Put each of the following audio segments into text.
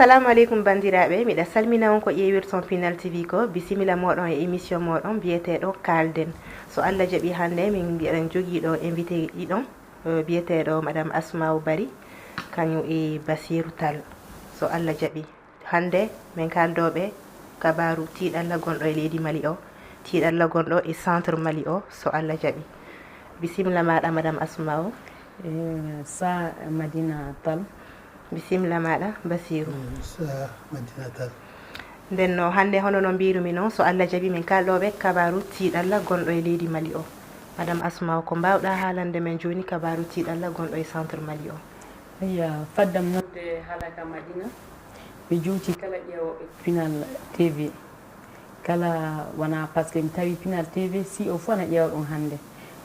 assalamu aleykum bandiraɓe, miɗa salmina on ko ƴewirton Pinal TV ko bisimilla moɗon e émission moɗon biyeteɗo kalden. So Allah jaaɓi hande min mbiɗen joguiɗo invité ɗiɗon biyeteɗo madame Asma'u Bari kañum e Basirou Tall. So Allah jaaɓi hande min kaldoɓe kabaru tiɗalla gonɗo e leydi Mali o, tiɗalla gonɗo e centre Mali o. So Allah jaaɓi bisimilla maɗa madame Asma'u. Sa Madina Tall. Bisimilla maɗa Basirou. Sa Madina Tall. Nden no hande hono no mbirumi noon so Allah jaaɓi min kalɗoɓe kabaru tiɗalla gonɗo e leydi Mali o. Madame Asma'u ko mbawɗa haalande men joni kabaru tiɗalla gonɗo e centre Mali o. Iya faddam nodde halaka Madina ɓe juuti kala ƴeewoɓe Pinal TV kala wona par ce que mi tawi Pinal TV si o fof ana ƴeewa ɗum hande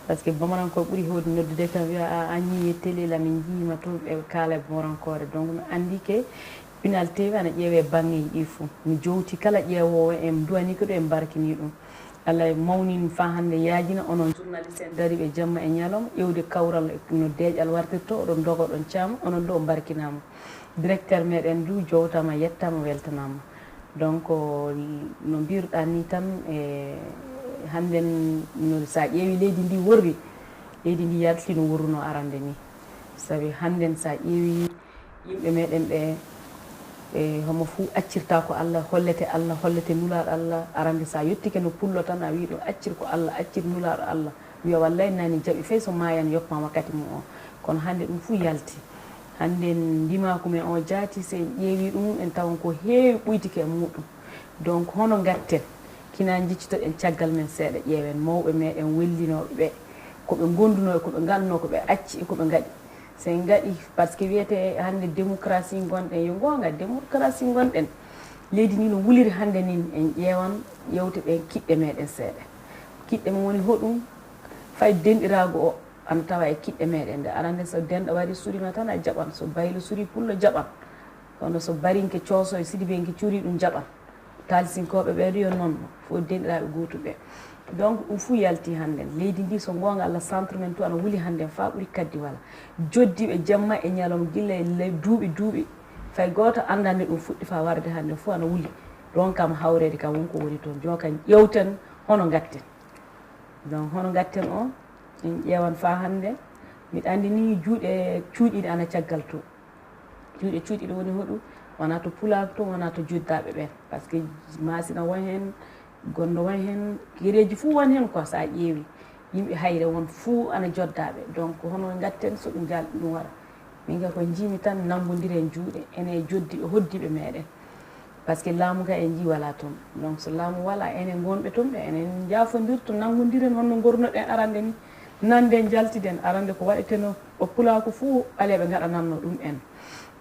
par ce que bomorankoɓe ɓuuri hewde noddude kam wiya a ñii télé la min jiima to ɓe kaala e bomorankore donc mi andi ke Pinal TV ana ƴeewe banggueji ɗi foof mi jowti kala ƴeewowo en duwani ko ɗo en barkini ɗum Allah mawnini fa hande yaajina onon journaliste en dari ɓe jamma e ñalawma ƴewde kawral no deeƴal wartirto oɗon doga oɗon caama onon ɗo o barkinama directeur meɗen du jowtama yettama weltanama donc no mbiruɗa ni tan e hande no sa ƴeewi leydi ndi worri leydi ndi yalti no worruno arande ni saabi hande sa ƴeewi yimɓe meɗen ɓe e homo fuu accirta ko Allah hollete nulaɗo Allah arande sa yettike no pullo tan a wi ɗo accir ko Allah accir nulaɗo Allah wiya wallay nani jaaɓi fey so mayan yoppama wakkati mum o kono hande ɗum fuu yalti hande ndimaku men o jaati se en ƴeewi ɗum en tawan ko heewi ɓoytike e muɗum donc hono gatten kina jiccitoɗen caggal men seeɗa ƴeewen mawɓe meɗen wellinoɓe ɓe koɓe gonduno koɓe galno koɓe acci koɓe gaɗi sen gaɗi par ce que wiyete hande démocratie gonɗen yo gonga démocratie gonɗen leydi ni no wuliri hande ni en ƴeewan yewte ɓe kiɗɗe meɗen seeɗa kiɗɗe men woni hoɗum fay denɗirago o ana tawa e kiɗɗe meɗen nde arande so denɗo wari surima tan a jaɓan so baylo suri pullo jaɓan kono so barinke cooso e sidibenke cuuri ɗum jaɓan talsinkoɓe ɓeɗo yo noon fo denɗiraɓe gotuɓe donc ɗum fuu yalti hannden leydi ndi so gonga Allah centre men to ana wuli hannden fa ɓuuri kaddi wala joddiɓe jamma e ñalawma gilla e duuɓi fay goto andande ɗum fuɗɗi fa warde hannde fof ana wuli ɗon kam hawrede kam wonko woni toon jokan ƴewten hono gatten donc hono gatten o en ƴeewan fa hannde miɗa andi ni juuɗe cuuɗiɗe ana caggal to juuɗe cuuɗiɗe woni hoɗum wona to pulako to wona to joddaɓe ɓen par ce que masina won hen gondo won hen guereji fuu won hen quoi sa ƴeewi yimɓe hayre won fuu ana joddaɓe donc hono gatten so ɗum jalɗi ɗum waɗa min ga ko jiimi tan nambodiren juuɗe ene joddiɓe hoddiɓe meɗen par ce que laamu ka en ji wala toon donc so laamu wala enen gonɓe toon ɓe enen jafodirto nambodiren honno gornoɗen arande ni nanden jaltiden arande ko waɗeteno o pulako fuu ɓaleɓe gaɗananno ɗum en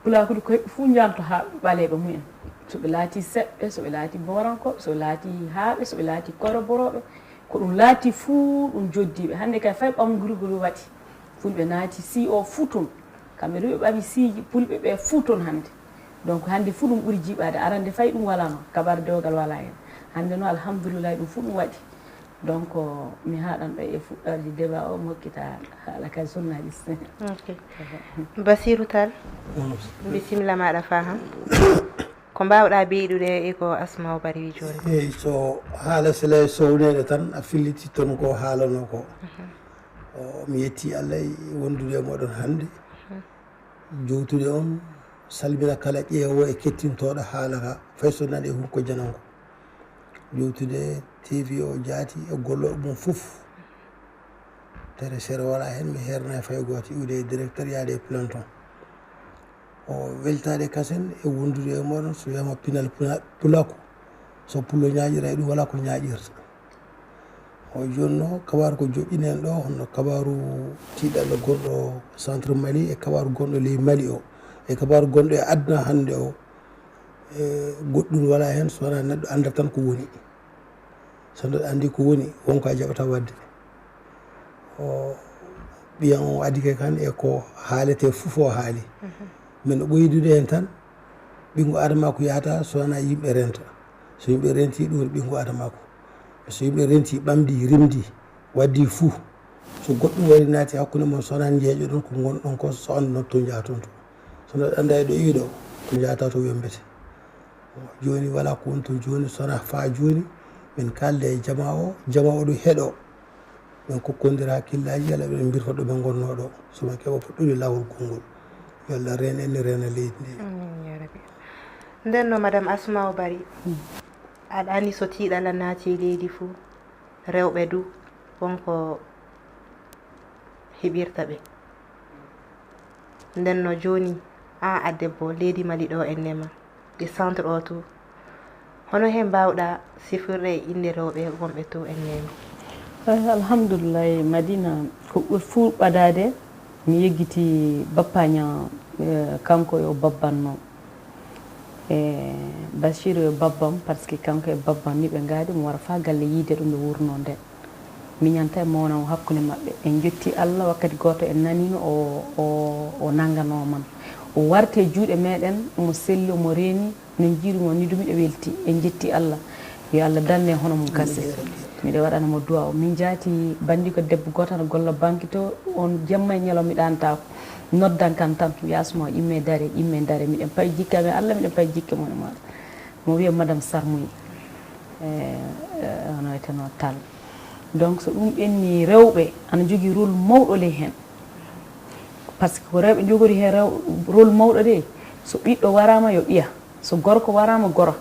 pulakude ko heɓɓe fuu jalto ha ɓaleɓe mumen soɓe laati seɓɓe soɓe laati borankoɓe soɓe laati haaɓe soɓe laati koroboroɓe ko ɗum laati fuu ɗum joddiɓe hande kay fay ɓamgurgol waɗi fulɓe naati si o fuu toon kamɓe ɗo ɓe ɓami siji pulɓe ɓe fuu toon hande donc hande fuu ɗum ɓuuri jiiɓade arande fay ɗum wala no kabar dewgal wala hen hande noon alhamdoulillahi ɗum fuu ɗum waɗi donc mi haɗan ɗo e fuɗɗorde débat o mi hokkita haala ka journaliste. Ok. Basirou Tall bisimilla maɗa faham ko mbawɗa beyɗude e ko Asma'u Bari wi joni. Eyyi so haala sele sownede tan a filliti toon ko haalano ko mi yetti Allah e wondude e moɗon hannde jowtude on salmina kala ƴeewo e kettintoɗo haala ka fay so nani e hunko jananko jowtude TV o jaati e golloɓe mum fof tere sere wala hen mi herna e fay goto iwde e directeur yaade e planton o weltade kasen e wondude e moɗon so wiyama Pinal pulako so pullo ñaƴira e ɗum wala ko ñaƴirta o joni no kabaru ko joƴƴinen ɗo honno kabaru tiɗalla gonɗo centre Mali e kabaru gonɗo ley Mali o e kabaru gonɗo e aduna hande o e goɗɗum wala hen so wona neɗɗo anda tan ko woni so neɗɗo andi ko woni wonko a jaɓata wadde o ɓiyan o adike kan e ko haalete fof o haali min ɓoydude hen tan ɓinngu adama ko yahata so wona yimɓe renta so yimɓe renti ɗum woni ɓinngu adama ko so yimɓe renti ɓamdi rimdi waddi fuu so goɗɗum wari naati hakkude mon so wona jeeƴo ɗon ko gonɗon ko so anduno to jaaton to so neɗɗo anda e ɗo iwi ɗo to jahata to wembete joni wala ko woni toon joni sona fa joni min kalde e jama o ɗo heeɗo min kokkodira hakkillaji ala ɓe mbirta ɗo ɓe gonno ɗo soma keɓa fuɗɗude lawol konngol yo Allah rena en rena leydi ndi nden no madame Asma'u Bari aɗa andi so tiiɗalla naati leydi fuu rewɓe du wonko heɓirta ɓe nden no joni an a debbo leydi Mali ɗo en nema ɗi centre o to hono hen mbawɗa sifirde e inde rewɓe wonɓe to en nemi alhamdulillah Madina ko ɓuri fuu ɓadade mi yeggiti bappaña kanko yo babbanno Bachir yo babbam par ce que kanko e babbam ni ɓe gaadi mo wara fa galle yiide ɗum ɓe wurno nden mi ñanta e mawnamo hakkude maɓɓe en jetti Allah wakkati goto en nanino o nangganoman o warte juuɗe meɗen omo selli omo reeni min jiirumo ni ɗum miɗo welti en jetti Allah yo Allah danne hono mum kase miɗo waɗanamo duwa o min jaati bandi ko debbo goto ana golla banque to on jamma e ñalawma mi ɗantako noddan kan tan yasma imme dare miɗen payi jikka men Allah miɗen payi jikke mon maɗa mo wiya madame Sarmoui ono wiyeteno Tall donc so ɗum ɓenni rewɓe ana jogui rôle mawɗo ley hen par ce que ko rewɓe jogori hen rôle mawɗo de so ɓiɗɗo warama yo ɓiya so gorko warama goro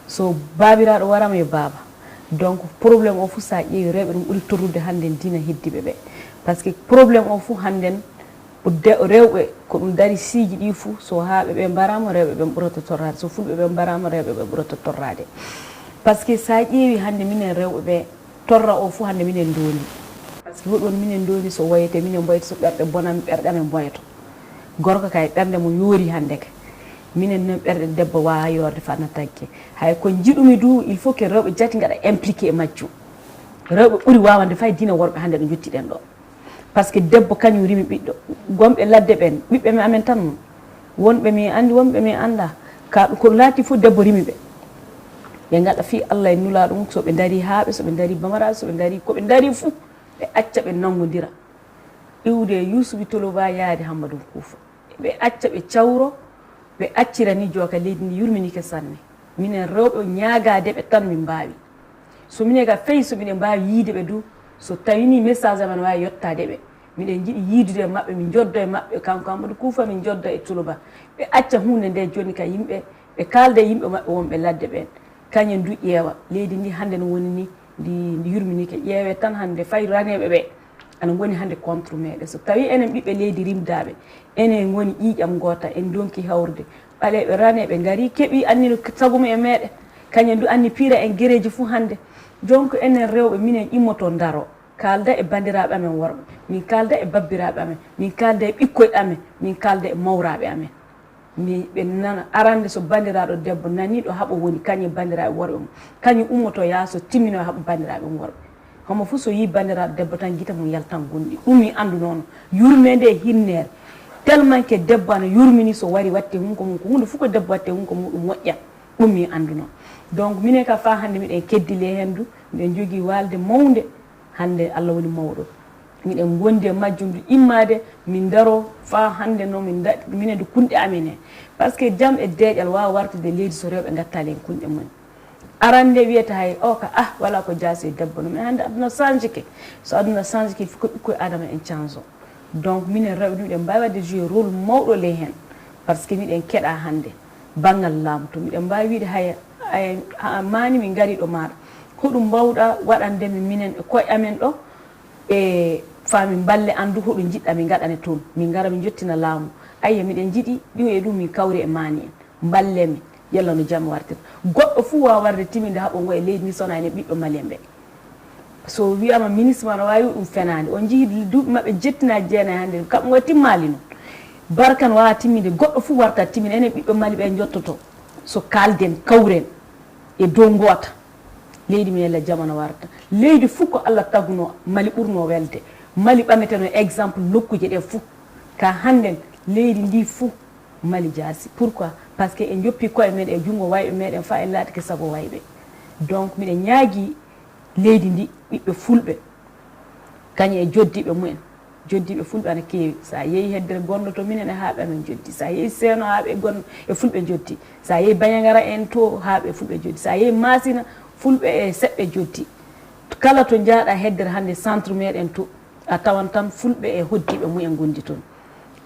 so babiraɗo warama yo baaba donc probléme o foof sa ƴeewi rewɓe ɗum ɓuuri torrude hannden dina heddiɓe ɓe par ce que probléme o foof hannden rewɓe ko ɗum dari siiji ɗi fuu so haaɓe ɓe mbarama rewɓe ɓen ɓurata torrade so fulɓe ɓe mbarama rewɓe ɓe ɓurata torrade par ce que sa ƴeewi hannde minen rewɓe ɓe torra o fuu hannde minen dooni par ce que hoɗum minen dooni so wayete minen mboyta so ɓerɗe bonami ɓerɗe amen mboyato gorko kay ɓernde mo yoori hannde ka minen noon ɓerɗe debbo wawa yorde fa na taggue hay ko jiɗumi du il faut que rewɓe jati gaɗa impliqué e majjum rewɓe ɓuuri wawande fay dina worɓe hannde ɗo jottiɗen ɗo par ce que debbo kañum rimi ɓiɗɗo gonɓe ladde ɓen ɓiɓɓe men amen tan wonɓe mi andi wonɓe mi anda ko laati fof debbo rimi ɓe ɓe gaɗa fi Allah e nula ɗum soɓe daari haaɓe soɓe daari bamaraɓe soɓe daari koɓe daari fuu ɓe acca ɓe nangodira iwde Youssouby Toloba yaade Hammadou Koufa ɓe acca ɓe cawro ɓe accira ni joka leydi ndi yurminike sanne minen rewɓe ñaagade ɓe tan min mbawi so minen ga feyi so miɗen mbawi yiide ɓe du so tawini message amen wawi yettade ɓe miɗen jiiɗi yiidude e maɓɓe min joddo e maɓɓe kanko Hammadou Koufa min joddo e Toloba ɓe acca hunde nde joni ka yimɓe ɓe kalda e yimɓe maɓɓe wonɓe ladde ɓen kañen du ƴeewa leydi ndi hannde no woni ni ndi yurminike ƴeewe tan hannde fay raneɓe ɓe ana woni hannde contre meɗen so tawi enen ɓiɓɓe leydi rimdaɓe enen woni ƴiiƴam goota en donki hawrude ɓaleɓe raneɓe gaari keeɓi annino sagumi e meɗen kañen du anni piira en guéreji fuu hannde donc enen rewɓe minen immoto daro kalda e bandiraɓe amen worɓe min kalda e babbiraɓe amen min kalda e ɓikkoye amen min kalda e mawraɓe amen mi ɓe nana arande so bandiraɗo debbo naniɗo haaɓo woni kañum bandiraɓe worɓe mum kañum ummoto yaaso timmino haaɓo bandiraɓe mum worɓe homo fof so yi bandiraɗo debbo tan guita mum yaltan gonɗi ɗum mi andu noon yurmede e hinnere tellement que debbo ana yurmini so wari watte hunko mum ko hunde fof ko debbo watte hunko muɗum moƴƴat ɗum mi andu noon donc minen ka fa hannde miɗen keddile hen du miɗen jogui walde mawde hannde Allah woni mawɗo miɗen gondi e majjum du immade min daro fa hannde noon minen du kunɗe amen he par ce que jaam e deeƴal wawa wartude leydi so rewɓe gattali en kunɗe mumen arande wiyata hay o ka wala ko jaasi e debbo no mais hannde aduna change ke so aduna change ke ko ɓikkoye adama en change o donc minen rewɓe ɗum miɗen mbawi wadde joué rôle mawɗo ley hen par ce que miɗen keeɗa hannde banggal laamu to miɗen mbawi wiide hay mani min gari ɗo maɗa hoɗum mbawɗa waɗandemi minen e koye amen ɗo e famin balle andu hoɗo jiɗɗa min gaɗane toon min gara min jottina laamu ayya miɗen jiiɗi ɗum e ɗum min kawri e mani en ballemi yalla no jamma wartira goɗɗo fuu wawa warde timinde haaɓo ngo e leydi ndi sona ene ɓiɓɓe malien ɓe so wiyama ministre ma no wawi ɗum fenade on jii duuɓi mabɓe jettinaji jeenayi hannde kamɓe ngo timmali noon barkan wawa timminde goɗɗo fuu warta timminde enen ɓiɓɓe mali ɓe jottoto so kalden kawren e dow goota leydi mi yalla jamano warta leydi fuu ko Allah taguno Mali ɓurno welde Mali ɓameteno exemple nokkuje ɗe fuu ka hannden leydi ndi fuu Mali jaasi pourquoi par ce que en joppi koye meɗen e junngo wayɓe meɗen fa en laatike sago wayɓe donc miɗen ñaagui leydi ndi ɓiɓɓe fulɓe kañum e joddiɓe mumen joddiɓe fulɓe ana keewi sa yeehi heddere gonɗo to minen e haaɓe amen joddi sa yeehi seeno haaɓe gonɗo e fulɓe joddi sa yeehi bañagara en to haaɓe fulɓe joddi sa yeehi masina fulɓe e seɓɓe joddi kala to jaaɗa heddere hannde centre meɗen to a tawan tan fulɓe e hoddiɓe mumen gondi toon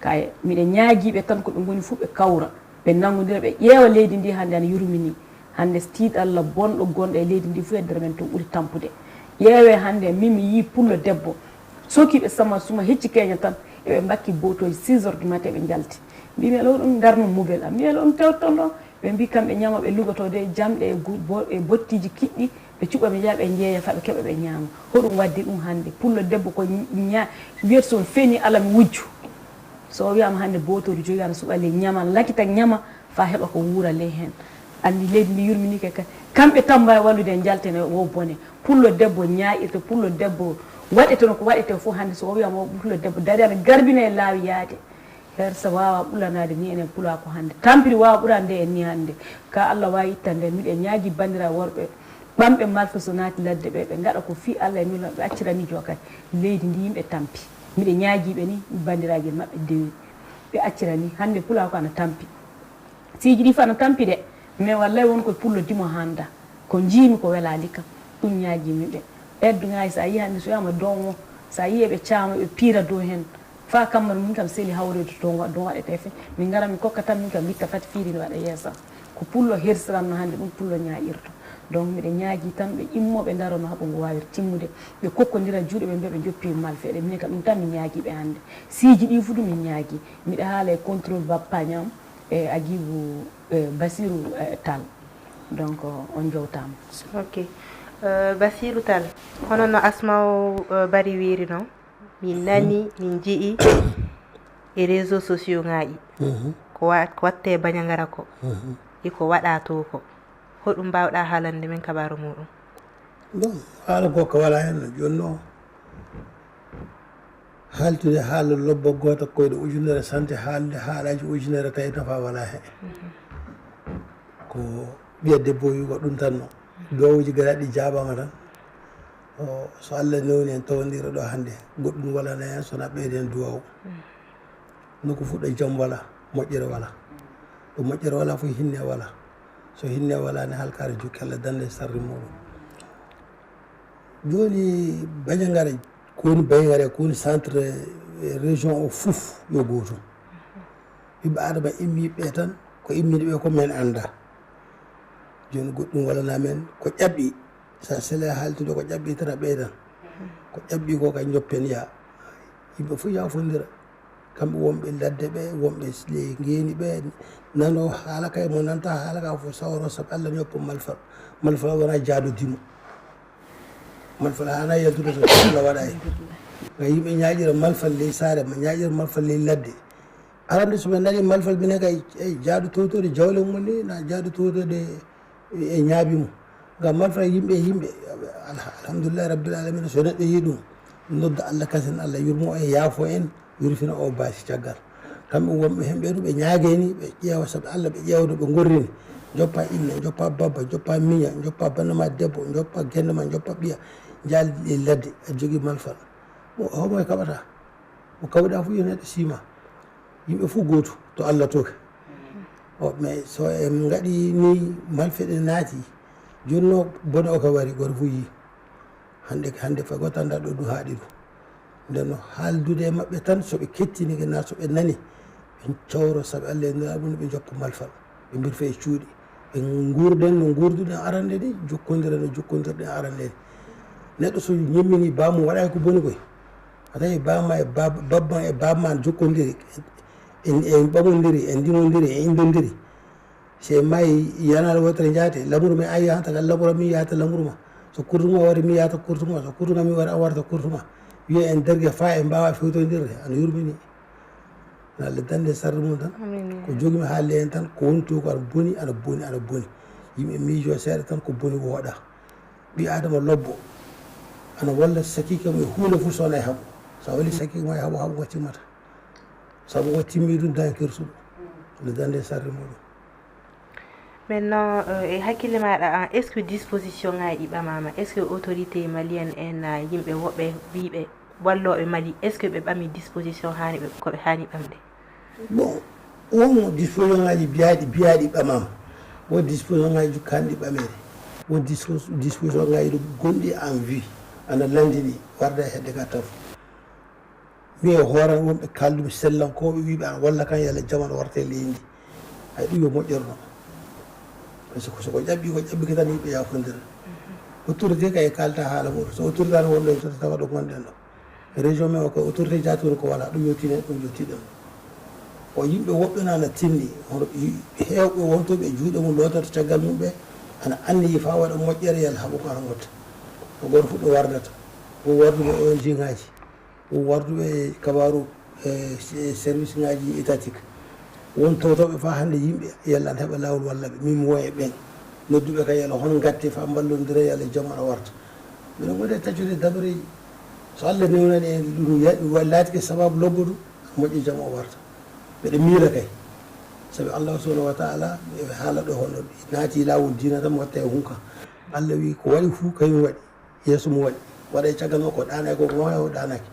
kay miɗen ñaaguiɓe tan koɓe goni fof ɓe kawra ɓe nangodira ɓe ƴeewa leydi ndi hannde ana yurmini hannde tiiɗalla bonɗo gonɗo e leydi ndi fof heddere men toon ɓuuri tampude ƴeewe hannde min mi yii pullo debbo sokiɓe sama suma hecci keña tan eɓe mbakki botoji 6 heures du matin ɓe jalti mbimi alo ɗum darno mobile am mi alo ɗum tewton ɗon ɓe mbi kamɓe ñama ɓe lugotode jamɗe e bottiji kiɗɗi ɓe cuɓa ɓe jaa ɓe jeeya fa ɓe keɓa ɓe ñaama hoɗum waddi ɗum hannde pullo debbo ko wiyata son feeni ala mi wujju so wiyama hannde botoji jogi ana suɓa ley ñama lakita ñama fa heɓa ko wuura ley hen andi leydi ndi yurminike kadi kamɓe tan mbawi wallude en jaltene wo bone pullo debbo ñaƴirte pullo debbo waɗete no ko waɗete fof hannde so wiyama pullo debbo dari ana garbina e laawi yaade hersa wawa ɓulanade ni enen pula ko hannde tampiri wawa ɓurande en ni hannde ka Allah wawi ittande miɗen ñaagui bandira worɓe ɓamɓe malfa so naati ladde ɓe ɓe gaɗa ko fi Allah e milo ɓe accirani jo kadi leydi ndi yimɓe tampi miɗe ñaaguiɓe ni bandiraji mabɓe dewi ɓe accirani hannde pula ko ana tampi siji ɗi fa ana tampi de mais wallay wonko pullo dimo handa ko jiimi ko welali kam ɗum ñaaguimiɓe ɓeddugaji sa yi hannde so wiyama dongo sa yi eɓe caama ɓe piira dow hen fa kamma min kam seeli hawrede don waɗete fe min gara mi kokka tan min kam witta fati fiiri ne waɗa yeesam ko pullo hersiranno hannde ɗum pullo ñaƴirto donc miɗe ñaagui tan ɓe immoɓe darano haɓo ngo wawir timmude ɓe kokkodira juuɗe ɓe mbiya ɓe joppi malfeɗe minen kam ɗum tan mi ñaaguiɓe hannde siiji ɗi fu ɗum min ñaagui miɗa haala e contrôle bappañam e Agibou Basirou Tall donc on jowtama ok Basirou Tall hono no Asmao Bari wiri noon min nani min jii e réseaux sociaux ngaji ko watte bañagara ko iko waɗa to ko hoɗum mbawɗa haalande min kabaru muɗum bon haala ko ko wala hen joni noon haltude haala lobbo goto koyɗe ujunere santé haalde haalaji ujunere tawi nafa wala he ko ɓiya debbo wi ko ɗum tan no dowuji garaɗi jabama tan so Allah newni en tawodira ɗo hannde goɗɗum walana hen sona ɓeyden duwaw noko fuɗɗo jaam wala moƴƴere wala ɗo moƴƴere wala fof hinne wala so hinne wala ne halkare jukki Allah dande sarri muɗum joni bañagara kowoni bañagara kowoni centre région o fof yo gotum ɓiɓɓe adama immiɓe tan ko immiɗeɓe ko men anda joni goɗɗum walana men ko ƴaɓɓi sa sele haltude ko ƴaɓɓi tan a ɓeydan ko ƴaɓɓi ko kay joppen ya yimɓe fof yafodira kamɓe wonɓe ladde ɓe wonɓe le geeni ɓe nano haala kay mo nanta haala ka fof sawro saabu Allah ñoppo malfal malfal wona jaadodimo malfal hana yaltude so Allah waɗa e ga yimɓe ñaƴira malfal ley saare ma ñaƴira malfal ley ladde arande soɓe nani malfal mine kay ey jaadu towtode jawle mum ni na jaadu towtode e ñaabi mum ngam malfal yimɓe alhamdulillah rabbil alamina so neɗɗo yi ɗum nodda Allah kasen Allah yurmo en yaafo en yurfina o baasi caggal kamɓe wonɓe hen ɓeɗo ɓe ñaageni ɓe ƴeewa saabu Allah ɓe ƴeewdo ɓe gorrini joppa inne joppa babba joppa miña joppa bannama debbo joppa gendema joppa ɓiya jaaldi e ladde a jogui malfal homo e kaɓata mo kawɗa fof yo neɗɗo siima yimɓe fof goto to Allah toke o mais so en gaɗi ni malfeɗe naati joni no bone o ka wari goto fof yi hande fa goto anda ɗo ɗum haaɗi ɗum nden haaldude e mabɓe tan soɓe kettinike na soɓe nani ɓe cawro saabu Allah e nelaɗum ɓe jokka malfal ɓe mbirfa e cuuɗi ɓe gurden no gurduɗen arande ni jokkodira no jokkodirɗen arande ni neɗɗo so ñammini bamum waɗa ko boni koy a tawi bama e babma e babma jokkodiri en ɓamodiri en ndimodiri e indodiri se mayi yanal wotere jaate lamour mi a yahata gal lamoura mi yahata lamour ma so kurtuma wari mi yahata kurtuma so kurtuga mi wari a warta kurtuma wiya en dargue fa e mbawa fewtodirde ana yurmini Allah dande sarde mum tan ko jogimi haalde hen tan ko woni to ko ana boni ana boni ana boni yimɓe miijo seeɗa tan ko boni wooɗa ɓi adama lobbo ana walla sakike mo e hunde fof sowona e haɓo sa wali sakike mo e haɓo haɓo ko timmata saabu ko timmi ɗum tan kersuɗo Allah dande sarde muɗum maintenant e hakkille maɗa est ce que disposition ngaji ɓamama est ce que autorité malienne en yimɓe woɓɓe wiɓe walloɓe Mali est ce que ɓe ɓami disposition koɓe hani ɓamde? Bon, won disposition ngaji biyaɗi ɓamama, won disposition ngaji jukkanɗi ɓamede, won disposition ngaji ɗo gonɗi en vue ana landini warda hedde ka taf. Mi e hooran wonɓe kalduɓe sellankoɓe wiɓe an walla kan yalla jamanu warte leydi hay ɗum yo moƴƴorno par ce que soko ƴaɓɓi ko ƴaɓɓi tan yimɓe yafodira autorité kay kalta haala muɗum so autorité tan wonɗo so tawa ɗo gonɗen ɗo région men o ko autorité jatoɗo ko wala ɗum yottinen ɗum yottiɗon o yimɓe woɓɓe no ana tinni hono hewɓe wontoɓe e juuɗe mum lotata caggal mum ɓe ana anniyi fa waɗa moƴƴere yalla haaɓo ko ana gotta ko goto fuɗɗo wardata o warduɓe ONG ngaji o warduɓe kabaru service ngaji étatique won towtoɓe fa hande yimɓe yalla ana heeɓa lawol wallaɓe min woye ɓen nodduɓe ka yalla hono gatte fa ballodira yalla jamma ana warta minen gode taccude dabareji so Allah newnani en ɗum laatike sababu lobbudu moƴƴi jamma o warta mbeɗa miira kay sabi Allah subhanahu wa taala ɓe haala ɗo hono naati lawol dina tan watta e hunka Allah wi ko waɗi fuu kañum waɗi yeeso mum waɗi waɗa e caggal makko ɗanaki koko mawa o ɗanaki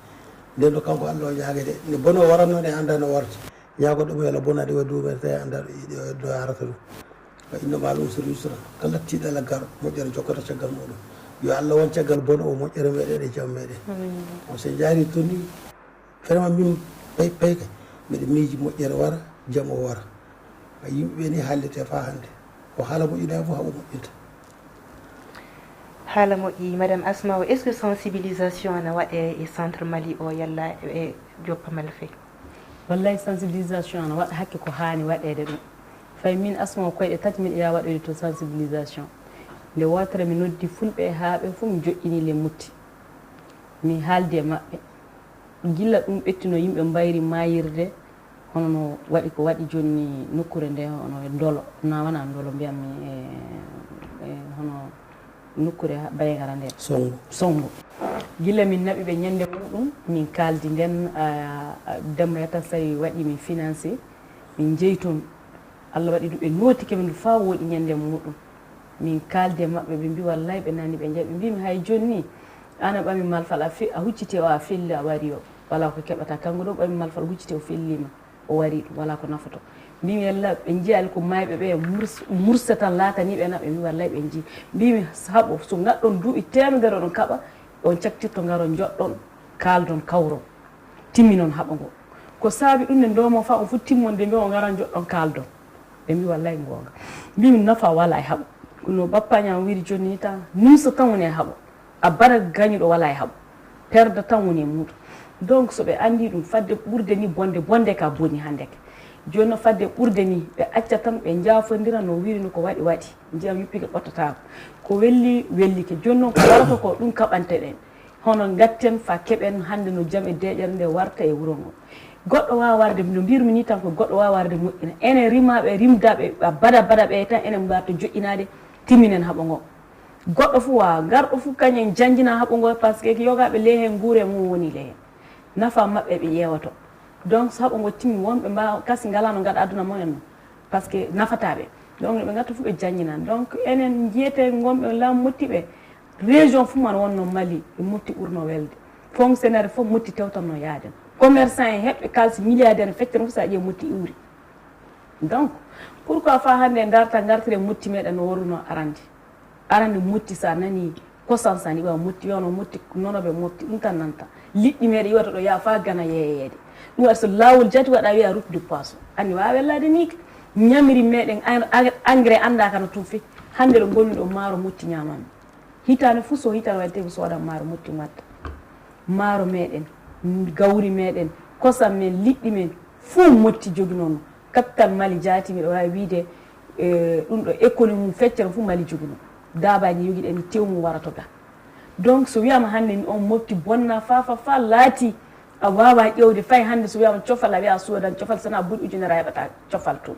nden ɗo kanko Allah o ñaagede nde bono waratno nde anda no warta ñaagoɗomo yalla bonade wadde ɗumere tawi anda ɗo yarata ɗum wa inna ma al-usri yusra kala tiiɗala gar moƴƴere jokkata caggal muɗum yo Allah won caggal bono o moƴƴere meɗen e jaam meɗen on so jaari toon ni vraiment min pay kay mbiɗa miiji moƴƴere wara jaam o wara a yimɓeɓe ni haaldete fa hannde ko haala moƴƴinaa fof haɓo moƴƴinta haala moƴƴi madame Asma est ce que sensibilisation ana waɗe e centre Mali o yalla e Joppamal Faye? wallay sensibilisation ana waɗa hakke ko haani waɗede ɗum fay min Asma koyɗe tati miɗa ya waɗoyde to sensibilisation nde wotere mi noddi fulɓe e haaɓe fof mi joƴƴini le mutti mi haaldi e maɓɓe gilla ɗum ɓettino yimɓe mbayri mayirde hono no waɗi ko waɗi jonni nokkure nde hono e ndolo na wona ndolo mbiyatmi e hono nokkure bayegara nde songo gilla min naɓi ɓe ñande muɗum min kaldi nden Demba Yata Sawi waɗi min financé min jeeyi toon Allah waɗi ɗum ɓe notike min fa woɗi ñande muɗum min kalde maɓɓe ɓe mbi wallay ɓe nani ɓe jaɓi mbimi hay jonni ana ɓami malfal a huccite o a felli a wari o wala ko keɓata kanko ɗo ɓami malfal huccite o fellima o wari ɗum wala ko nafoto mbimi yalla ɓe jiyali ko mayɓe ɓe mursa tan laatani ɓe naɓe mbi wallay ɓe jii mbimi haaɓo so gaɗɗon duuɓi temedere oɗon kaɓa on caktirto garo joɗɗon kaldon kawron timmi noon haaɓa ngo ko saabi ɗum nde ndomo fa on fu timmonde mbi o garan joɗɗon kaldon ɓe mbi wallay gonga mbimi nafa wala e haaɓo no bappañam wiri joni tan numsa tan woni e haaɓo a bara gañuɗo wala e haaɓo perde tan woni e muɗum donc so ɓe andi ɗum fadde ɓurde ni bonde ka boni handeke joni no fadde ɓurde ni ɓe acca tan ɓe jaafodira no wirini ko waɗi ndiyam yuppike ɓottatako ko wellike joni noon ko warata ko ɗum kaɓante ɗen hono gatten fa keɓen hande no jaam e deƴere nde warta e wuuro ngo goɗɗo wawa warde no mbirmi ni tan ko goɗɗo wawa warde moƴƴina enen rimaɓe rimdaɓe bada ɓe tan enen mbarta joƴƴinade timminen haaɓo ngo goɗɗo fo wawa garɗo fo kañen janjina haaɓo ngo par ce que yogaɓe ley hen guure mum woni ley hen nafa mabɓe ɓe ƴeewato donc so haaɓo ngo timmi wonɓe mbawa kasi ngala no gaɗa aduna mumen no par ce que nafataɓe donc ɓe gatta fo ɓe janjinan donc enen jiyete gonɓe laamu mottiɓe région fo man wonno Mali ɓe motti ɓurno welde fonctionnaire fof motti tewtanno yaaden commerçant e heɓɓe kalsi milliardaire feccere fof sa ƴeewi motti iwri donc pourquoi fa hande darta gartire motti meɗen no waruno arande motti sa nani kosan sani ɓawa motti wiyano motti nonoɓe motti ɗum tan nanta liɗɗi meɗe yiwata ɗo yaa fa gana yeeyede ɗum waɗa so lawol jati waɗa wiya route du poisson andi wawa wellade ni ñamiri meɗen engrais andaka no tum fe hande ɗo gonmi ɗo maaro motti ñamami hitande fuu so hitande waɗi tewi sowaɗan maaro motti watta maaro meɗen gawri meɗen kosam men liɗɗi men fuu motti joguinono capital Mali jaati miɗo wawi wiide ɗum ɗo économie mum feccere fuu Mali joguino dabaji yoguiɗi en tewmum warato ga donc so wiyama hande ni on mofti bonna fa laati a wawa ƴewde fay hande so wiyama cofal a wiya sodan cofal sana buɗi ujunere a heɓata cofal toon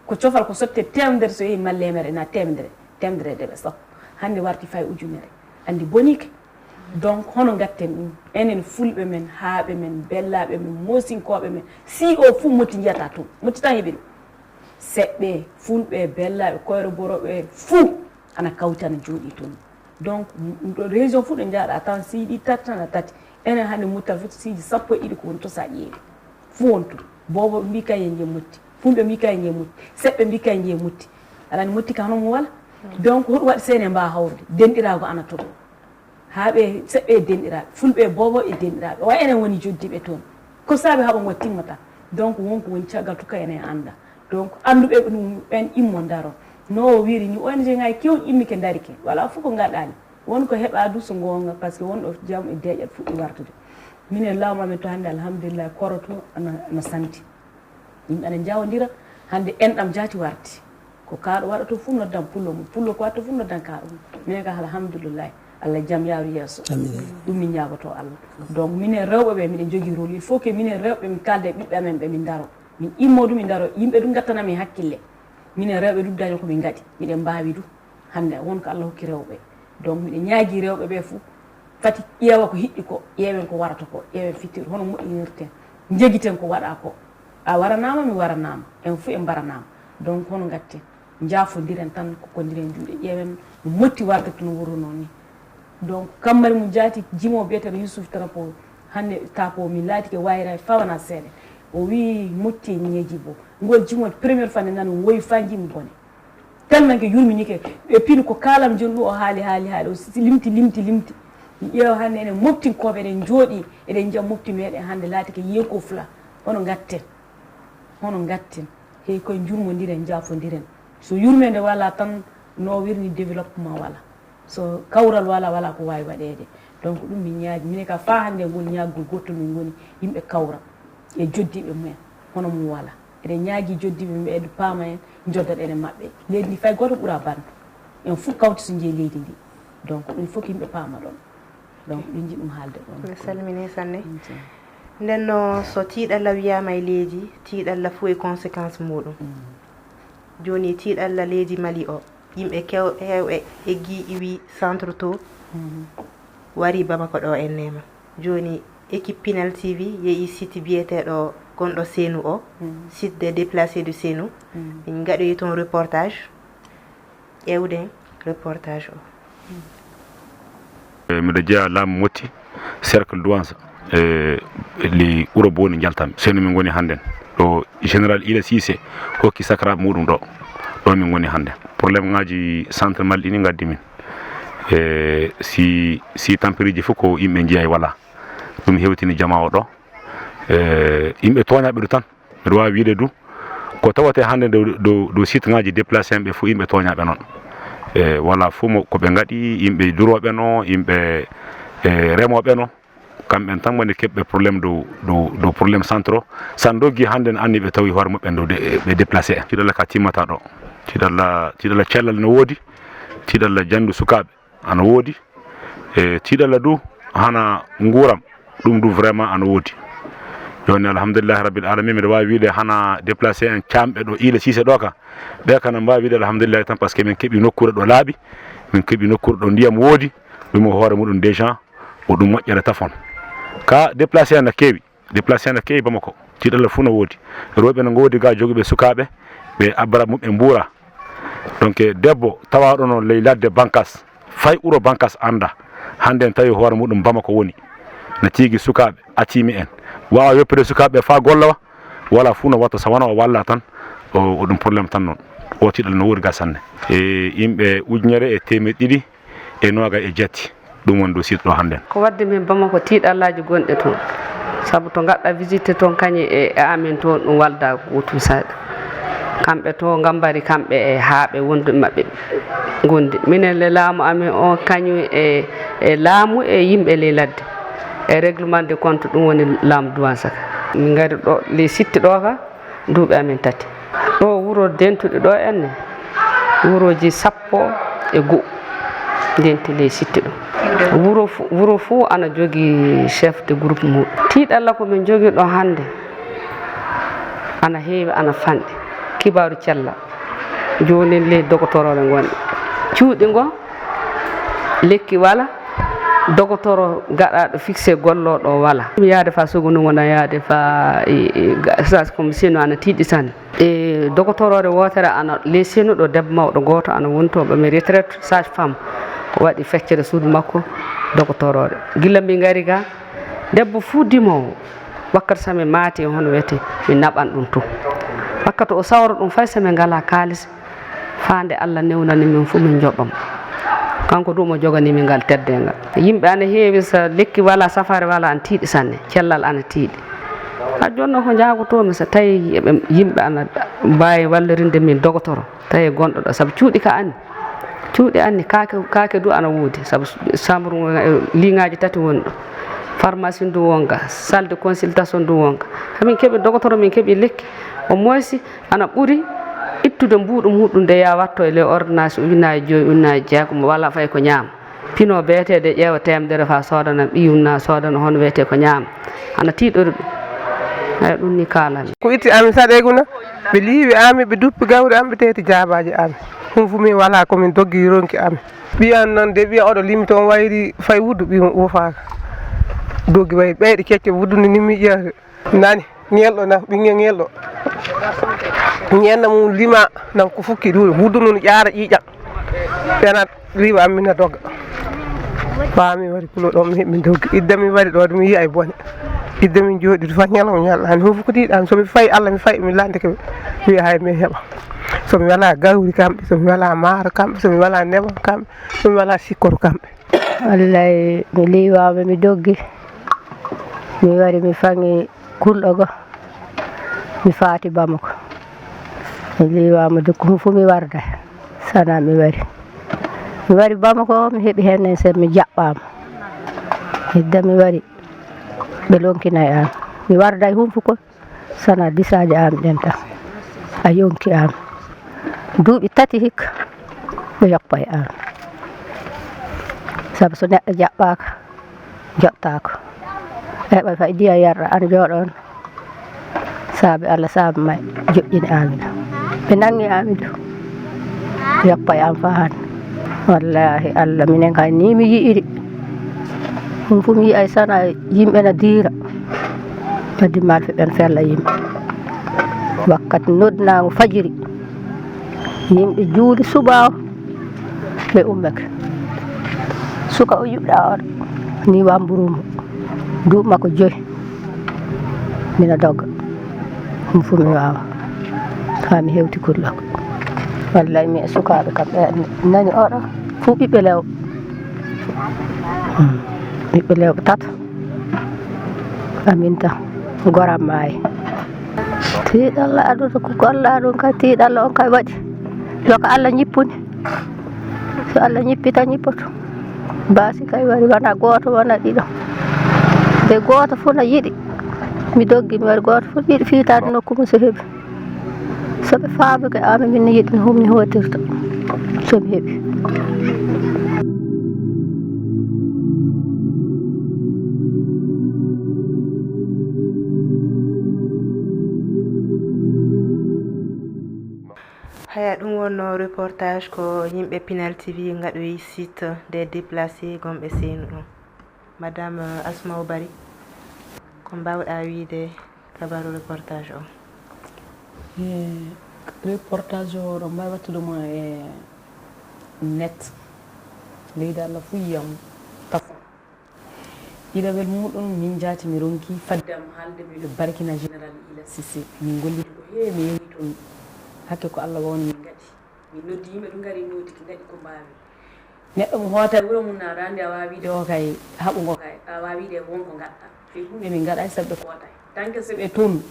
ko cofal ko sotte temedere so yeehi mallemere na temedere deɓe sappo hande warti fay ujunere andi bonike donc hono gatten ɗum enen fulɓe men haaɓe men bellaɓe men mosinkoɓe men si o fuu motti jiyata toon motti tan heeɓi ɗum seɓɓe fulɓe bellaɓe koyro boroɓe fuu ana kawti ana jooɗi toon donc région fu ɗo jaaɗa tan siiɗi tati tan a tati enen hannde muttal fof siiji sappo e ɗiɗi ko woni to sa ƴeewi fu wontu bobo mbi kaye je mutti fulɓe mbi kaye je mutti seɓɓe mbi kaye je mutti alani mutti ka hono mo wala donc hoɗum waɗi sene mba hawrude denɗirago ana toon haaɓe seɓɓe e denɗiraɓe fulɓe bobo e denɗiraɓe wa enen woni joddiɓe toon ko saabi haɓa ngo timmata donc wonko woni caggal tuka enen anda donc anduɓe ɗum ɓen immo daro no wiri ni ONG ngaji kewɗi immike darike wala fof ko gaɗani won ko heɓa du so gonga par ce que wonɗo jaam e deƴat fuɗɗi wartude minen lawma amen to hannde alhamdulillah koroto ana santi yimɓe ana jawodira hannde enɗam jaati warti ko kaaɗo waɗa to fof noddan pullo mum pullo ko watta fof noddan kaaɗo mum minen ka alhamdulillah Allah jaam yaaru yeeso ɗum min ñagoto Allah donc minen rewɓe ɓe miɗen jogui rôle il faut que minen rewɓe min kalde ɓiɓɓe amen ɓe min daro min immo ɗum min daro yimɓe ɗum gattanamin hakkille minen rewɓe ɗum daño komin gaɗi miɗen mbawi ɗum hannde wonko Allah hokki rewɓe donc miɗen ñaagui rewɓe ɓe fou fati ƴeewa ko hiɗɗi ko ƴeewen ko warata ko ƴeewen fittir hono moƴƴinirten jeguiten ko waɗa ko a waranama mi waranama en fou en mbaranama donc hono gatten jaafodiren tan kokodiren juuɗe ƴeewen no motti warde to no wuro noon ni donc kammari mum jaati jimo biyeteɗo Youssouf Trapo hannde tapo min laatike wayra fawana seeɗa o wi motti e ñeeji bo ngol jimo premiére fois nde nani woyi fa jimi bone tellement que yurminike e pino ko kalam joni ɗo o haali o limti ƴeewa hannde enen moftinkoɓe eɗen jooɗi eɗen jiya mofti meɗen hannde laati ko yeeko fula hono gatten hey koye jurmodiren jaafodiren so yurmede wala tan no wirni développement wala so kawral wala ko wawi waɗede donc ɗum min ñaaji minen ka fa hannde ngol ñaggol gottol min goni yimɓe kawra e joddiɓe mumen hono mum wala eɗen ñaagui joddiɓe mumen eɗe paama en joddat enen mabɓe leydi ndi fay goto ɓuura bande en fof kawti so jeeyi leydi ndi donc ɗum faut que yimɓe paama ɗon donc ɗum jiɗɗum haalde ɗon mi salmini sanne nden no so tiiɗalla wiyama e leydi tiiɗalla fo e conséquence muɗum joni tiiɗalla leydi Mali o yimɓe hewɓe eggi iwi centre to wari Bamako ɗo en nema joni équipe Pinal TV yeehi site biyeteɗo gonɗo Sénou o site des déplacés du Sénou min gaɗoyi toon reportage ƴewden reportage o mbiɗa jeeya laamu motti cercle douance li wuro boni jaltami Sénou min goni hannden ɗo général Ila Cissé hokki sacraɓe muɗum ɗo min goni hannde probléme ngaji centre Mali ɗini gaddi min si tampiriji fof ko yimɓe jeeya wala ɗum hewtini jama o ɗo yimɓe toñaɓe ɗo tan mbiɗa wawi wiide du ko tawate hannde dow site ngaji déplacé ɓe fof yimɓe toñaɓe noon wala fof koɓe gaɗi yimɓe duroɓe no yimɓe remoɓe no kamɓen tan woni keɓɓe probléme dow probléme centre o san doggi hannde ne anni ɓe tawi hoore muɓɓen dow ɓe déplacé en tiɗalla ka timmata ɗo tiɗalla cellal ne woodi tiɗalla jandu sukaɓe ana woodi tiɗalla du hana nguuram ɗum du vraiment ana woodi joni alhamdulillahi rabbil alamin mbiɗa wawi wiide hana déplacé en camɓe ɗo Ila Cissé ɗo ka ɓe kana mbawi wiide alhamdulillahi tan par ce que min keeɓi nokkure ɗo laaɓi min keeɓi nokkure ɗo ndiyam woodi ɗum hoore muɗum déjà o ɗum moƴƴere tafon ka déplacé en keewi Bamako tiɗalla fuu no woodi rewɓe no goodi ga joguiɓe sukaɓe ɓe abbara mum ɓe mbuura donc debbo tawaɗo no ley ladde Bankas fay uro Bankas anda hande en tawi hoore muɗum Bamako woni no tigui sukaɓe accimi en wawa yoppide sukaɓe fa gollawa wala fuu no watta so wona o walla tan o ɗum probléme tan noon o tiɗal no woodi ga sanne yimɓe 1297 ɗum woni dow site ɗo hannden ko wadde min Bamako tiiɗallaji gonɗe toon saabu to gaɗɗa visite toon kañe e amen toon ɗum walda gotum saɗa kamɓe to gambari kamɓe e haaɓe wonduɓe maɓɓe gondi minen le laamu amen o kañum e laamu e yimɓe ley ladde e réglement de compte ɗum woni laamu Douansaka min gari ɗo les sitte ɗo ka duuɓi amen tati ɗo wuro dentuɗe ɗo enne wuroji 10 denti ley sitte ɗo wuro fuu ana jogui chef de groupe muɗum tiiɗalla ko min jogui ɗo hande ana heewi ana fanɗi kibaru cella joni ley dogotoroɓe gonɗe cuuɗi ngo lekki wala dogotoro gaɗaɗo fixé golloɗo wala yaade fa sogonu wona yaade fa sage comme Sénou ana tiiɗi tan e dogotorore wotere ana ley Sénou ɗo debbo mawɗo goto ana wontoɓe mi retraite sage femme waɗi feccere suudu makko dogotoroɗo gilla mbi ngari ga debbo fuu dimowo wakkati sami maati hono wiyete mi naɓan ɗum to wakkati o sawra ɗum fay sami ngala kalis faande Allah newnani min fuu min joɓam kanko ɗum o jogani min ngal teddengal yimɓe ana heewi so lekki wala safare wala an tiiɗi sanne cellal ana tiiɗi ha jonno ko jaagotomi so tawi yimɓe ana mbawi wallirinde min dogotoro tawi gonɗo ɗo saabu cuuɗi ka anni cuuɗi anni kake du ana woodi saabu chambre liŋaji tati woni ɗo pharmacie ndu wonga salle de consultation ndu wonga hamin keeɓi dogotoro min keeɓi lekki au moins ana ɓuuri ittude mbuɗu muɗum nde ya watto e les ordonnance ujunaji 5 ujunaji jeegom walla fay ko ñaama pino beetede ƴeewa temedere fa sodana ɓiyumna sodana hono wiyete ko ñaama ana tiiɗori ɗum eyi ɗum ni kalami ko itti ami saɗeguna ɓe liiwi ami ɓe duppi gawri ami ɓe teti jaabaji ami ɗum fu min wala komin doggi ronki ami ɓiyan noon de ɓiya oɗo limito on wayri fay wuddu ɓiyum wofaka doggi wayri ɓeyɗe kecce wuddu ni nimmi ƴeewte nani ñelɗo nam ɓinguel ñelɗo ñenna mum lima nan ko fukki ɗuɗo wuddu nun ƴaara ƴiiƴam ɓenat liwa am mina dogga faami waɗi kulo ɗo mi heɓi min doggi idda mi waɗi ɗo mi yiya e bone idda min jooɗi fa ñalawma ñalɗani fof ko tiiɗami somi fayi Allah mi fayi mi lande ko wiya hay min heɓa somi wala gawri kamɓe somi wala maaro kamɓe somi wala nebam kamɓe somi wala sikkoro kamɓe wallay mi liwama mi doggi mi wari mi fangi kulɗo go mi faati Bamako mi liwama dokkum fu mi warda sana mi wari Bamako mi heɓi hen sen mi jaɓɓama hidda mi wari ɓe lonkinayi am mi warda e Hunfuko sana disaji am ɗen tan a yonki am duuɓi 3 hikka ɓe yoppa e am saabu so neɗɗo jaɓɓaka jottako heɓa fay diya yarɗa an jooɗon saabi Allah saabi may joƴƴini amina ɓe nangi ami du yoppa e am fa han wallahi Allah minen kay ni mi yi'iri ɗum fu mi yiyay sana yimɓe na diira wadde malfe ɓen fella yimɓe wakkati noddinago fajiri yimɓe juuli suɓawo ɓe ummake suka o yuɓɗa oɗo ni wamburumo duuɓi makko 5 mina dogga ɗum fu mi wawa ha mi hewti kullako wallay mi e sukaɓe kam ɓe nani oɗo fu ɓiɓɓe lewɓe ɓiɓɓe lewɓe 3 amin tan goram maayi tiiɗalla aduna ko golla ɗum kay tiiɗalla on kay waɗi yo ko Allah ñippuni so Allah ñippi tan ñippoto baasi kay wari wona goto wona ɗiɗo de goto fof no yiɗi mi doggi mi wari goto fof yiɗi fiitade nokku mum so heeɓi soɓe faamike ami min yiɗi no hummi hotirta somi heeɓi haya ɗum wonno reportage ko yimɓe Pinal TV gaɗoyi site des déplacés gonɓe seno ɗon madame Asmaou Bari ko mbawɗa wiide kabaru reportage o reportage o ɗo mbawi wattuɗomo e net leydi Allah fu yiyam tafo ɗiɗawel muɗum min jaati mi ronki faddam haalde miɗo barkina général Ila Cissé min golliti ko heewi mi yewi toon hakke ko Allah wawni min gaɗi min noddi yimɓe ɗum gari nodiki gaɗi ko mbawi neɗɗo mo hoota wuuro mum na rande a wawi wiide o kay haɓugo kay a wawi wiide wonko gaɗɗa fi hunde min gaɗa saɓe kootay tanke soɓe toon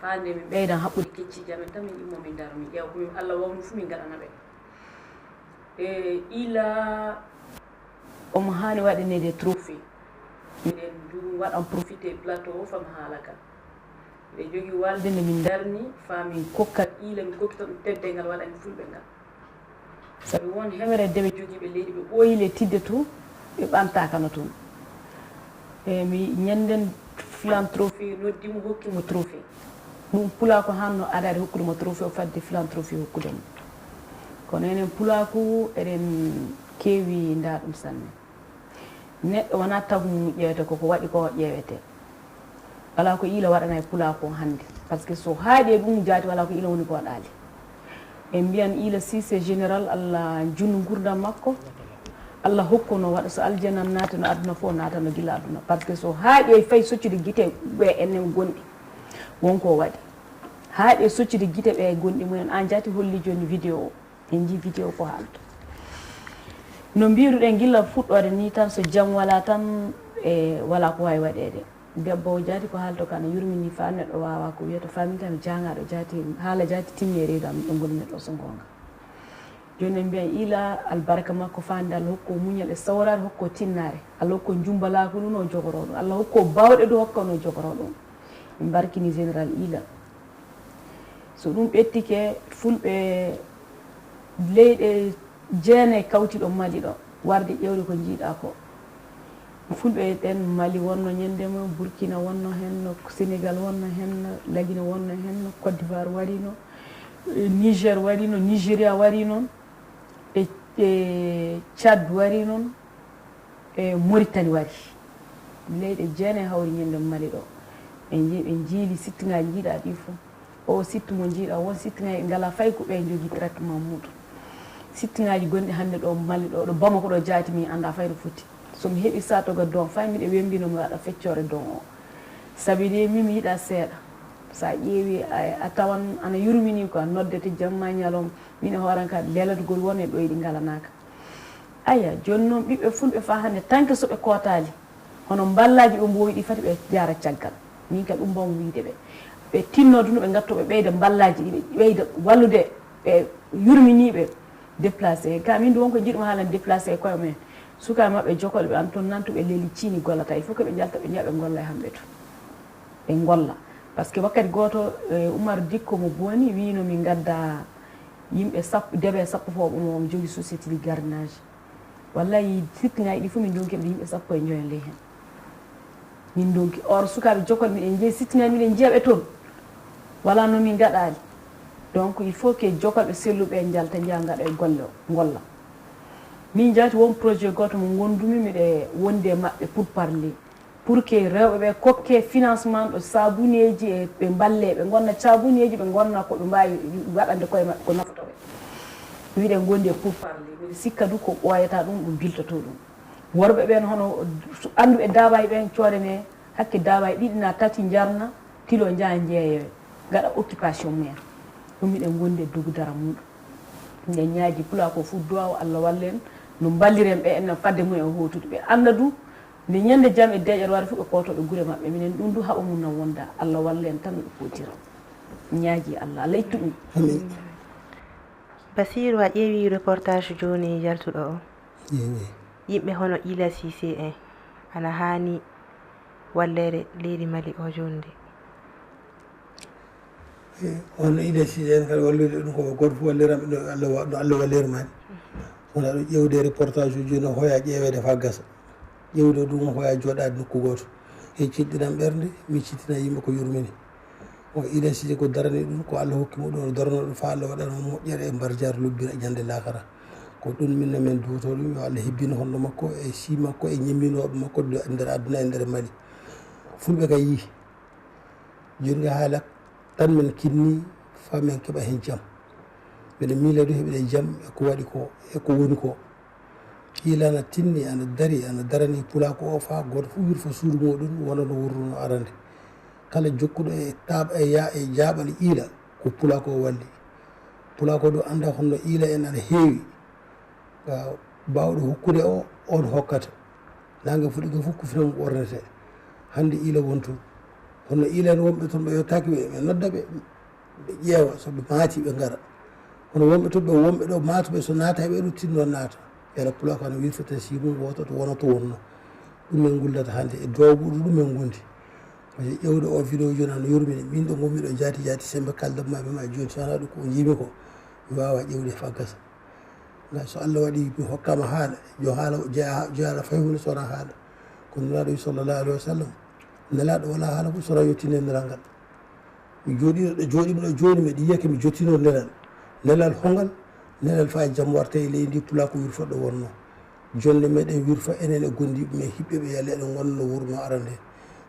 faande min ɓeydan haɓɓude kecciji amen tan min immo min daro min ƴeewa komin Allah wawni fu min gaɗana ɓe e ila omo hani waɗanede trophée miɗen du waɗan profité plateau o fami haala kan ɓe jogui walde nde min darni famin kokkat ila mi kokkitan ɗum teddengal waɗani fulɓe ngal sabi won hemere deɓe jogiiɓe leydi ɓe ɓooyile tidde to ɓe ɓamtakano toon e mi ñanden filan trophée noddimo hokkimo trophée ɗum pulako hanno aɗa hokkudemo trophée o fadde filan trophée hokkudemo kono enen pulaku eɗen keewi nda ɗum sanne neɗɗo wona taw mum ƴeewete koko waɗi ko ƴeewete wala ko ila waɗana e pulako hannde par ce que so haaɗi e ɗum jaati wala ko ila woni ko waɗali en mbiyan Ila Cissé général Allah junnu gurdam makko Allah hokko no waɗa so aljanna naata no aduna fof naata no gila aduna par ce que so haaƴe fayi soccude guite ɓe enen gonɗi wonko waɗi haaɗe soccude guite ɓe gonɗi mumen an jati holli joni vidéo o en ji vidéo ko haalta no mbiruɗen gilla fuɗɗode ni tan so jaam wala tan e wala ko wawi waɗede debbo o jaati ko haalto ko ana yurmini fa neɗɗo wawa ko wiyata famintami jangaɗo jaati haala jaati timmi reedu am ɗo goni neɗɗo so gonga joni en mbiyan ila albarka makko fande Allah hokko muñal e sawrade hokko tinnare Allah hokko jumbalako ɗum no jogoro ɗum Allah hokko bawɗe ɗum hokka no jogoro ɗum en barkini général ila so ɗum ɓettike fulɓe leyɗe jeene kawtiɗo Mali ɗo warde ƴewde ko jiiɗa ko fulɓe ɗen Mali wonno ñandema Burkina wonno hen Sénégal wonno hen Lagine wonno hen Côte d'Ivoire warino Niger warino Nigéria wari noon e Tchad wari noon e Mauritanie wari leyɗe jeene hawri ñande Mali ɗo ɓe jiili sittingaji jiiɗa ɗi fof o sittu mo jiiɗa won sittingaji ngala fay ko ɓe jogui traitement muɗum sittingaji gonɗi hannde ɗo Mali ɗo Bamako ɗo jaati mi anda fayde foti somi heeɓi satoga don fay miɗe wembino mi waɗa feccore don o saabi de mimi yiɗa seeɗa sa ƴeewi a tawan ana yurmini quoi noddete jamma ñalom min e hooran ka leladugol won e ɗo yiɗi ngalanaka aya joni noon ɓiɓɓe fulɓe fa hannde tant que soɓe kootali hono ballaji ɓe mboyi ɗi fati ɓe jara caggal min ka ɗum mbawmi wiide ɓe tinnodu no ɓe gatto ɓe ɓeyda ballaji ɗi ɓe ɓeyda wallude ɓe yurminiɓe déplacé ka min ɗum wonko jiɗɗum haalan déplacé koye men sukaɓe mabɓe jokolɓe ɓe an toon nantuɓe leeli ciini gollata il faut que ɓe jalta ɓe jiya ɓe golla e hamɓe to ɓe golla par ce que wakkati goto Oumar Dikko mo booni wino min gadda yimɓe sappo deeɓe sappo fo mo jogui société de gardinnage wallahi sittingaji ɗi fof min donkiɓe yimɓe sappo e joyen ley hen min donki or sukaɓe jokol miɗen jeeyi sittingaji miɗen jeeyaɓe toon wala nomin gaɗali donc il faut que jokolɓe selluɓe jalta jeeya gaɗa e golle o golla min jaati won projet goto mo gondumi miɗe wonde maɓɓe pour parler pour que rewɓe ɓe kokke financement ɗo sabuneji e ɓe balle ɓe gonna sabuneji ɓe gonna ko ɓe mbawi waɗande koye maɓɓe ko naftoɓe wiɗen gondi e pour parler miɗe sikka du ko ɓoyata ɗum ɗum biltoto ɗum worɓe ɓen hono anduɓe dabayi ɓen coodene hakke dabayi ɗiɗi na tati jarna tilo jaa jeeyowe gaɗa occupation mumen ɗum miɗen gondi e dogudara muɗum nde ñaaji pula ko fu duwaw Allah wallen no balliren ɓe enen fadde mumen e hotude ɓe anda du nde ñande jaam e deƴere wari fof ɓe kotoɓe guure maɓɓe minen ɗum du haɓa mum no wonda Allah wallen tan ɓe potira ñaaji Allah Allah ittu ɗum Basiru a ƴeewi reportage joni jaltuɗo o yimɓe hono Ila Cissé en ana hani wallere leydi Mali o jonde hono Ila Cissé en kadi wallude ɗum ko goto fof walliranɓe ɗo Allah wallirmani wona ɗo ƴewde reportage uji no hoya ƴeewede fa gasa ƴewde ɗum hoya jooɗade nokku goto e ciɗɗinan ɓerde mi cittina yimɓe ko yurmini o Ila Cissé ko darani ɗum ko Allah hokkimo ɗum o darano ɗum fa Allah waɗano moƴƴere e mbar jar lobbira ñande lakara ko ɗum minne men duwoto ɗum yo Allah hebbino honno makko e si makko e ñemminoɓe makko e nder aduna e nder Mali fulɓe ka yii joni ga haala tan min kinni fa min keeɓa hen jaam mbeɗa miile ɗo heɓiɗe jaam eko waɗi ko eko woni ko hiilana tinni ana darani pulako o fa goto fof wirfo suudu muɗum wona no wurruno arande kala jokkuɗo e taaɓa e jaaɓal Ila ko pulako o walli pulako ɗo anda honno Ila en ana heewi bawɗo hokkude o on hokkata nangue fuɗi ko fof ko finam ɓornete hande Ila wonto honno Ila en wonɓe toon ɓe yettaki ɓe nodda ɓe ƴeewa soɓe maati ɓe gara hono wonɓe toon ɓe wonɓe ɗo matoɓe so naata ɓe ɗo tinno naata ela pulako ana wirfete simum wototo wonoto wonno ɗum min gullata hande e dowɓuɗo ɗum min gondi par ce que ƴewde o vidéo joni ano yurmini min ɗo gommi ɗo jaati sembe kaldammaɓe ma joni so wona ɗum ko jiimi ko mi wawa ƴewde fa gasa ga so Allah waɗi mi hokkama haala yo haala jeeyaɗa fay hunde sowona haala kono nelaɗo wi sallllahu alayhi wa sallam nelaɗo wala haala fof sowona yettinde nelal ngal mi jooɗiɗo ɗo jooɗimi ɗo joni mbiɗa yiyake mi jottino nelal hongal nelal fa jaam warta e leydi ndi pulako wirfa ɗo wonno jonde meɗen wirfa enen e gondiɓe men hiɓɓeɓe yalle eɗen gonna no wuuro no arande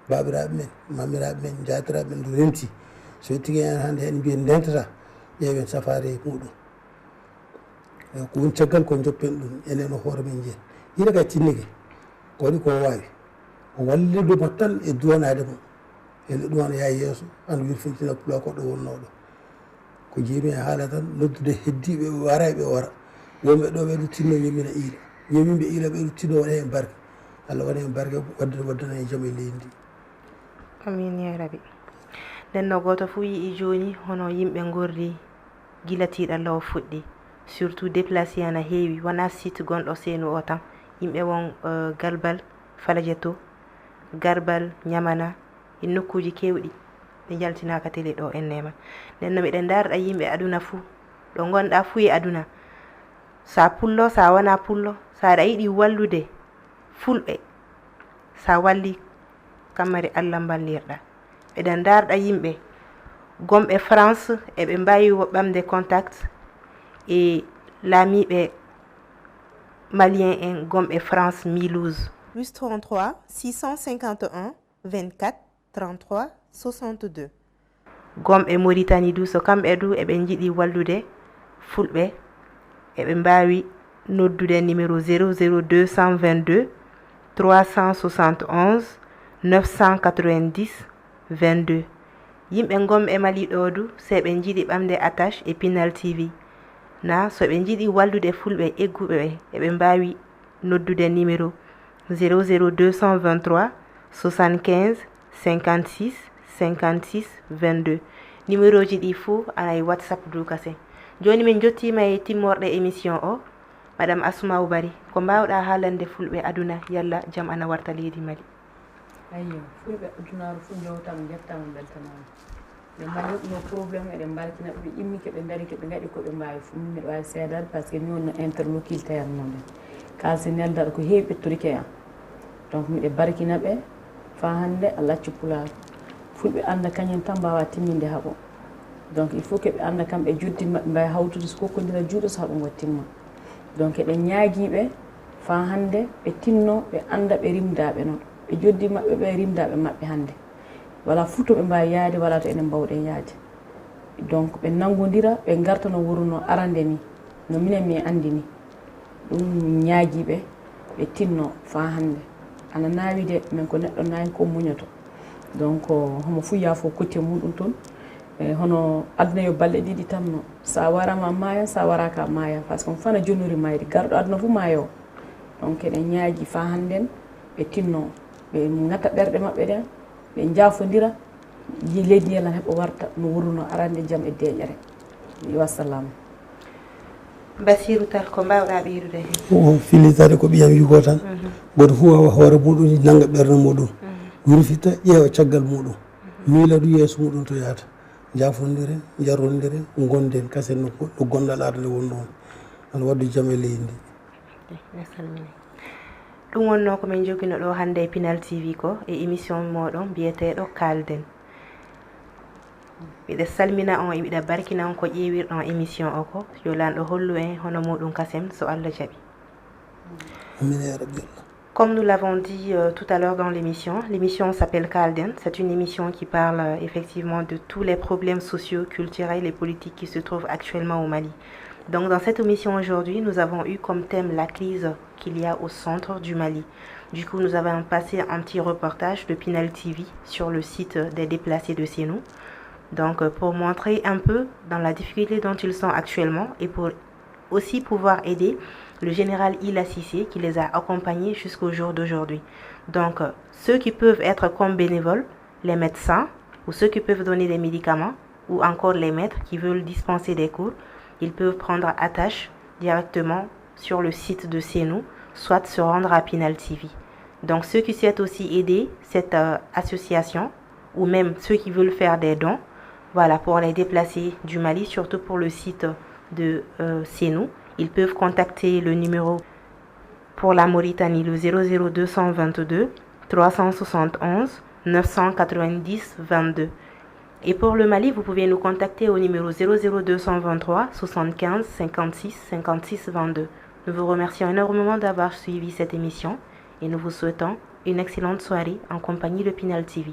babiraɓe men mamiraɓe men jatiraɓe men ɗo renti so tigui en hande hen mbiyen ndentata ƴeewen safare muɗum ko woni caggal ko joppen ɗum enen o hoore men jeen ina kay tinnike ko waɗi ko wawi o wallidemo tan e duwanade mo ele duwana ya yeeso an wirfintina pula koɗo wonnoɗo ko jeemi e haala tan noddude heddiɓe wara ɓe wara wonɓe ɗo ɓeɗo tinno yimina iila yimimɓe iila ɓeɗo tinno waɗa hen barke Allah waɗa hen barke waddana hen jaam e leydi ndi amin ya rabi nden no goto fu yii joni hono yimɓe gorri gila tiiɗalla o fuɗɗi surtout déplacé ana heewi wona site gonɗo seenu o tan yimɓe won galbal falajeto garbal ñamana e nokkuji kewɗi ɓe jaltinaka télé ɗo ennema nden no miɗen darɗa yimɓe aduna fuu ɗo gonɗa fuu e aduna sa pullo sa wona pullo saɗa yiɗi wallude fulɓe sa walli kammari Allah ballirɗa ɓeɗen darɗa yimɓe gomɓe France eɓe mbawi ɓamde contact e laamiɓe malien en gomɓe France Milouse plus 33 651 24 33 62 gomɓe Mauritanie du so kamɓe du eɓe jiiɗi wallude fulɓe eɓe mbawi noddude numéro 00222 371 990 22 yimɓe gomɓe Mali ɗo du so ɓe jiiɗi ɓamde attache e Pinal TV na so ɓe jiiɗi wallude fulɓe egguɓe ɓe eɓe mbawi noddude numéro 00223 75 56 56 22 numéro ji ɗi fuu ana e WhatsApp du kase joni min jottima e timmorɗe émission o madame Assoumou Bari ko mbawɗa haalande fulɓe aduna yalla jaam ana warta leydi Mali ayyo fulɓe adunaru fu jewtama jettama beltanama ɓe mbaɗi no probléme eɗen mbarkina ɓe immike ɓe dari ke ɓe gaɗi koɓe mbawi fu min mbiɗa wawi seedade par ce que mi wonno interlocuteur moɗen kalsi neldaɗo ko heewi ɓettorike am donc miɗe barkina ɓe fa hande a lacci pulaar fulɓe anda kañum tan mbawa timminde haaɓo donc il faut que ɓe anda kamɓe juddi maɓɓe mbawi hawtude so kokkodira juuɗo so haɓo wattimma donc eɗen ñaaguiɓe fa hande ɓe tinno ɓe anda ɓe rimdaɓe noon ɓe joddi maɓɓe ɓe rimdaɓe maɓɓe hande wala fuu to ɓe mbawi yaade wala to enen mbawɗen yaade donc ɓe nangodira ɓe garta no wuro no arande ni no minen mi andi ni ɗum ñaaguiɓe ɓe tinno fa hande ana nawi de min ko neɗɗo nawi ko muñoto donc homo fuu yaafo kotte muɗum toon hono aduna yo balɗe ɗiɗi tan no sa warama maaya sa waraka maaya par ce que on fana jonori mayde garɗo aduna fuu maayo donc eɗen ñaagui fa hannden ɓe tinno ɓe ngata ɓerɗe maɓɓe ɗen ɓe jaafodira leydi yelan heɓa warta no wurno arande jaam e deƴere wassalamu Basirou Tall ko mbawɗa ɓeydude hen o filitade ko ɓiyam wi ko tan goto fof wawa hoore muɗum nanga ɓerde muɗum wurfita ƴeewa caggal muɗum miila du yeeso muɗum to yahata jafodiren jarrodiren gonden kasen no gonɗal arde wonno on ana wadde jaam e leydi ndi ɗum wonno komin joguino ɗo hande e Pinal TV ko e émission moɗon biyeteɗo kalden mbiɗa salmina on e mbiɗa barkina on ko ƴeewirɗon émission o ko yo lanɗo hollu en hono muɗum kasem so Allah jaaɓi Comme nous l'avons dit tout à l'heure dans l'émission s'appelle Kalden. C'est une émission qui parle effectivement de tous les problèmes sociaux, culturels et politiques qui se trouvent actuellement au Mali. Donc dans cette émission aujourd'hui, nous avons eu comme thème la crise qu'il y a au centre du Mali. Du coup, nous avons passé un petit reportage de Pinal TV sur le site des déplacés de Sénou. Donc pour montrer un peu dans la difficulté dont ils sont actuellement et pour aussi pouvoir aider le général Ila Sissé qui les a accompagnés jusqu'au jour d'aujourd'hui. Donc, ceux qui peuvent être comme bénévoles, les médecins, ou ceux qui peuvent donner des médicaments, ou encore les maîtres qui veulent dispenser des cours, ils peuvent prendre attache directement sur le site de Sénou, soit se rendre à Pinal TV. Donc, ceux qui souhaitent aussi aider cette association, ou même ceux qui veulent faire des dons, voilà, pour les déplacés du Mali, surtout pour le site de Sénou, ils peuvent contacter le numéro pour la Mauritanie, le 00222 371 990 22. Et pour le Mali, vous pouvez nous contacter au numéro 00223 75 56 56 22. Nous vous remercions énormément d'avoir suivi cette émission et nous vous souhaitons une excellente soirée en compagnie de Pinal TV.